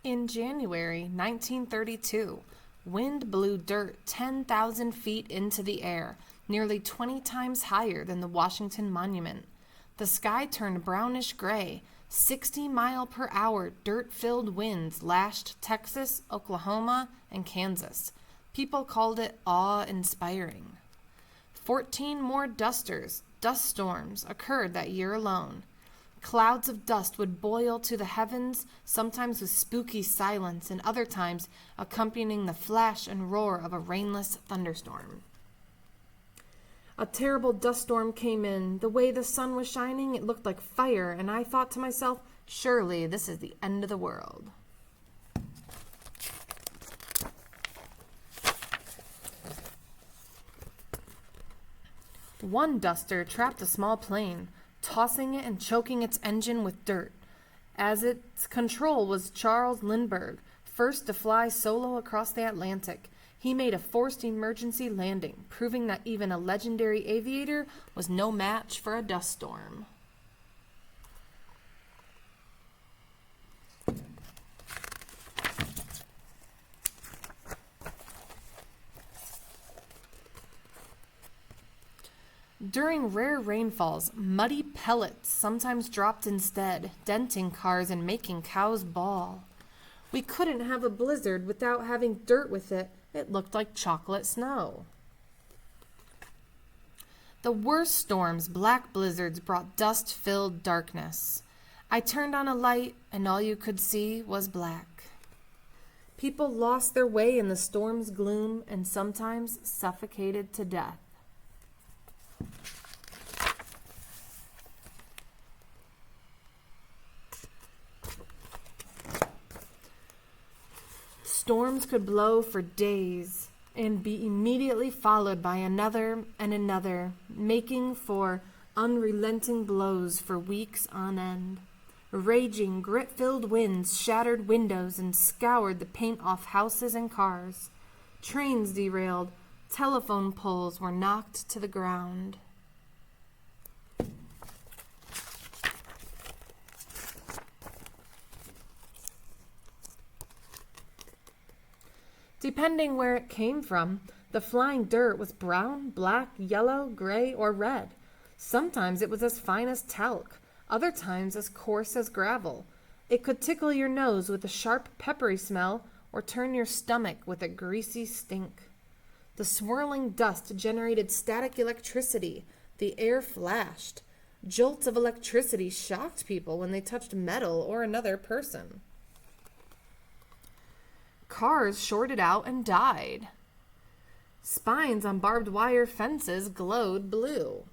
In January 1932, wind blew dirt 10,000 feet into the air, nearly 20 times higher than the Washington Monument. The sky turned brownish gray. 60-mile-per-hour dirt-filled winds lashed Texas, Oklahoma, and Kansas. People called it awe-inspiring. 14 more dust storms, occurred that year alone. Clouds of dust would boil to the heavens, sometimes with spooky silence, and other times accompanying the flash and roar of a rainless thunderstorm. A terrible dust storm came in. The way the sun was shining, it looked like fire, and I thought to myself, surely this is the end of the world. One duster trapped a small plane, tossing it and choking its engine with dirt. As its control was Charles Lindbergh, first to fly solo across the Atlantic. He made a forced emergency landing, proving that even a legendary aviator was no match for a dust storm. During rare rainfalls, muddy pellets sometimes dropped instead, denting cars and making cows bawl. We couldn't have a blizzard without having dirt with it. It looked like chocolate snow. The worst storms, black blizzards, brought dust-filled darkness. I turned on a light, and all you could see was black. People lost their way in the storm's gloom and sometimes suffocated to death. Storms could blow for days and be immediately followed by another and another, making for unrelenting blows for weeks on end. Raging, grit-filled winds shattered windows and scoured the paint off houses and cars. Trains derailed. Telephone poles were knocked to the ground. Depending where it came from, the flying dirt was brown, black, yellow, gray, or red. Sometimes it was as fine as talc, other times as coarse as gravel. It could tickle your nose with a sharp, peppery smell or turn your stomach with a greasy stink. The swirling dust generated static electricity. The air flashed. Jolts of electricity shocked people when they touched metal or another person. Cars shorted out and died. Spines on barbed wire fences glowed blue.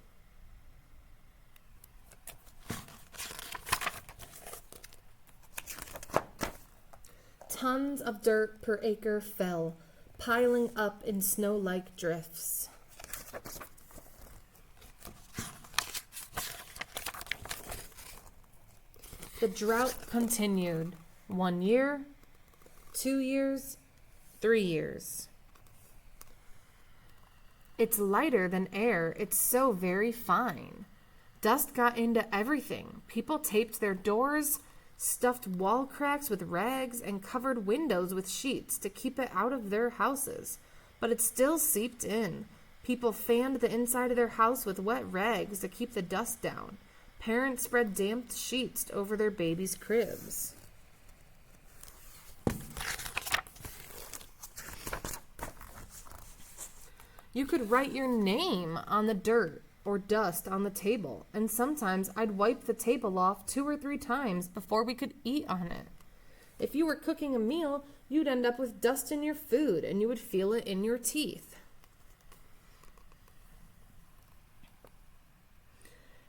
Tons of dirt per acre fell, piling up in snow-like drifts. The drought continued. 1 year, 2 years, 3 years. It's lighter than air. It's so very fine. Dust got into everything. People taped their doors, stuffed wall cracks with rags, and covered windows with sheets to keep it out of their houses. But it still seeped in. People fanned the inside of their house with wet rags to keep the dust down. Parents spread damp sheets over their babies' cribs. You could write your name on the dirt or dust on the table, and sometimes I'd wipe the table off 2 or 3 times before we could eat on it. If you were cooking a meal, you'd end up with dust in your food, and you would feel it in your teeth.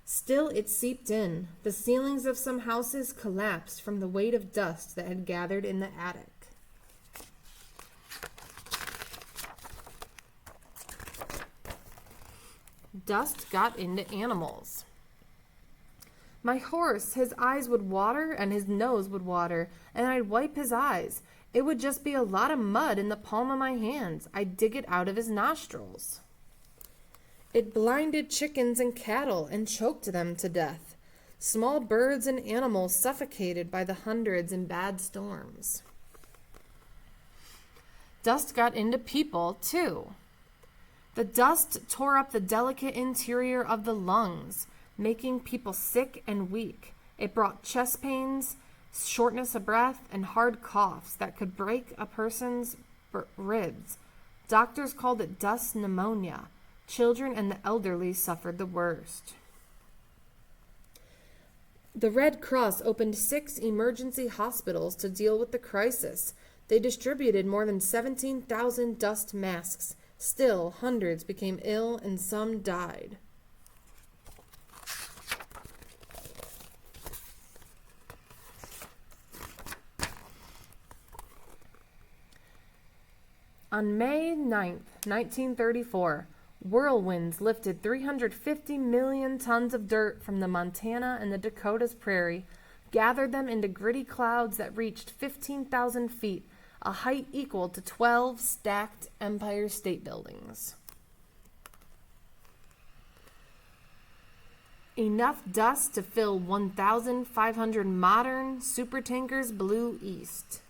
Still, it seeped in. The ceilings of some houses collapsed from the weight of dust that had gathered in the attic. Dust got into animals. My horse, his eyes would water and his nose would water, and I'd wipe his eyes. It would just be a lot of mud in the palm of my hands. I'd dig it out of his nostrils. It blinded chickens and cattle and choked them to death. Small birds and animals suffocated by the hundreds in bad storms. Dust got into people, too. The dust tore up the delicate interior of the lungs, making people sick and weak. It brought chest pains, shortness of breath, and hard coughs that could break a person's ribs. Doctors called it dust pneumonia. Children and the elderly suffered the worst. The Red Cross opened 6 emergency hospitals to deal with the crisis. They distributed more than 17,000 dust masks. Still, hundreds became ill and some died. On May 9, 1934, whirlwinds lifted 350 million tons of dirt from the Montana and the Dakotas prairie, gathered them into gritty clouds that reached 15,000 feet, a height equal to 12 stacked Empire State Buildings. Enough dust to fill 1,500 modern supertankers blew east.